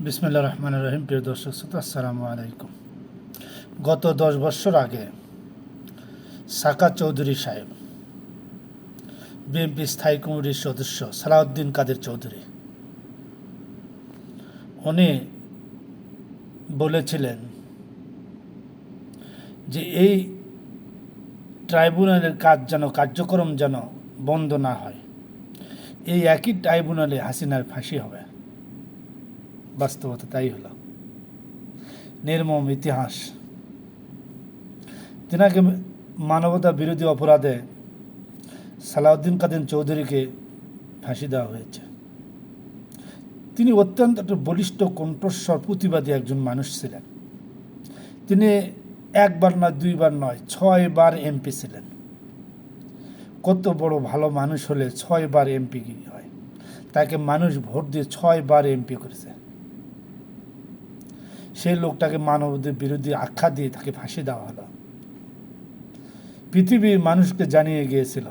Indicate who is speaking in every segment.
Speaker 1: বিসমিল্লাহির রহমানির রহিম। প্রিয় দর্শক শ্রোতা, আসসালামু আলাইকুম। গত 10 বছর আগে সাকা চৌধুরী সাহেব, বিএনপি স্থায়ী কমিটির সদস্য সালাউদ্দিন কাদের চৌধুরী, উনি বলেছিলেন যে এই ট্রাইব্যুনালের কার্যক্রম যেন বন্ধ না হয়। এই একই ট্রাইব্যুনালে হাসিনার ফাঁসি হবে। বাস্তবতা তাই হলো। নির্মম ইতিহাস। তিনাকে মানবতা বিরোধী অপরাধে সালাউদ্দিন কাদের চৌধুরীকে ফাঁসি দেওয়া হয়েছে। তিনি অত্যন্ত একটা বলিষ্ঠ কণ্ঠস্বর প্রতিবাদী একজন মানুষ ছিলেন। তিনি একবার নয়, দুইবার নয়, 6 বার এমপি ছিলেন। কত বড় ভালো মানুষ হলে 6 বার এমপি হয়? তাকে মানুষ ভোট দিয়ে 6 বার এমপি করেছে। সেই লোকটাকে মানবতা বিরোধী আখ্যা দিয়ে তাকে ফাঁসি দেওয়া হলো। পৃথিবীর মানুষকে জানিয়ে গিয়েছিল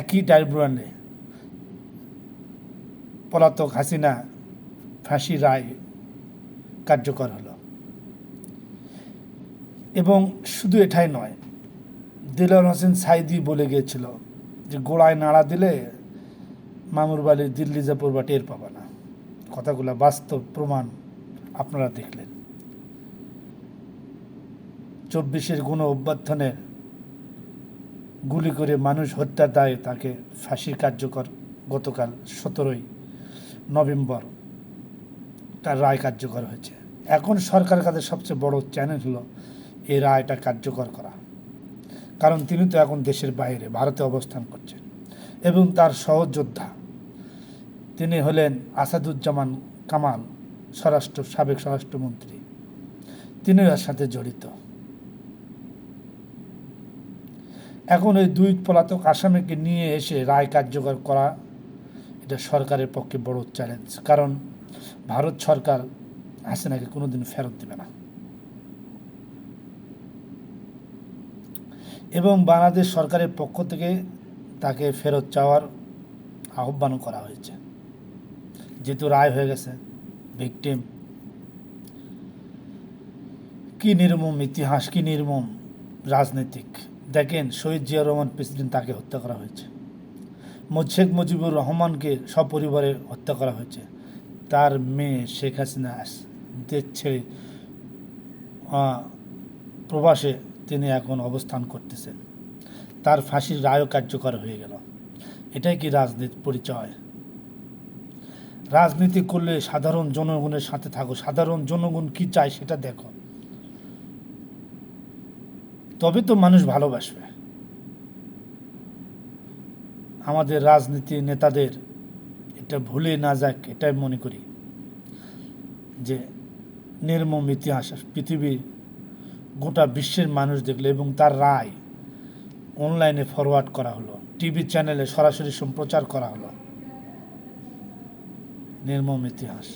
Speaker 1: একই ট্রাইব্যুনালে পলাতক হাসিনা ফাঁসি রায় কার্যকর হলো। এবং শুধু এটাই নয়, দেলোয়ার হোসেন সাইদি বলে গিয়েছিল যে গোড়ায় নাড়া দিলে মামুর বাড়ি দিল্লি যা পড়বা টের পাবা না। কথাগুলো বাস্তব প্রমাণ আপনারা দেখলেন। 24-এর গণ অভ্যুত্থানে গুলি করে মানুষ হত্যার দায়ে তাকে ফাঁসি কার্যকর গতকাল 17 নভেম্বর তার রায় কার্যকর হয়েছে। এখন সরকারের কাছে সবচেয়ে বড় চ্যালেঞ্জ হলো এই রায়টা কার্যকর করা। কারণ তিনি তো এখন দেশের বাইরে ভারতে অবস্থান করছেন এবং তার সহযোদ্ধা তিনি হলেন আসাদুজ্জামান কামাল, সাবেক স্বরাষ্ট্রমন্ত্রী। তিনিও এর সাথে জড়িত। এখন এই 2 পলাতক আসামিকে নিয়ে এসে রায় কার্যকর করা এটা সরকারের পক্ষে বড় চ্যালেঞ্জ। কারণ ভারত সরকার হাসিনাকে কোনোদিন ফেরত দেবে না এবং বাংলাদেশ সরকারের পক্ষ থেকে তাকে ফেরত চাওয়ার আহ্বানও করা হয়েছে। যেহেতু রায় হয়ে গেছে, ভিকটিম। কি নির্মম ইতিহাস, কি নির্মম রাজনীতিক। দেখেন, শহীদ জিয়া রহমান প্রেসিডেন্ট, তাকে হত্যা করা হয়েছে। শেখ মুজিবুর রহমানকে সপরিবারে হত্যা করা হয়েছে। তার মেয়ে শেখ হাসিনা দেশ ছেড়ে প্রবাসে তিনি এখন অবস্থান করতেছেন। তার ফাঁসির রায়ও কার্যকর হয়ে গেল। এটাই কি রাজনীতির পরিচয়? রাজনীতি করলে সাধারণ জনগণের সাথে থাকো, সাধারণ জনগণ কি চায় সেটা দেখো, তবে তো মানুষ ভালোবাসবে। আমাদের রাজনীতি নেতাদের এটা ভুলে না যাক, এটাই মনে করি যে নির্মম ইতিহাস পৃথিবীর গোটা বিশ্বের মানুষ দেখলো এবং তার রায় অনলাইনে ফরওয়ার্ড করা হলো, টিভি চ্যানেলে সরাসরি সম্প্রচার করা হলো। নির্মম ইতিহাস।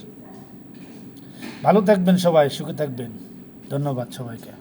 Speaker 1: ভালো থাকবেন সবাই, সুখে থাকবেন। ধন্যবাদ সবাইকে।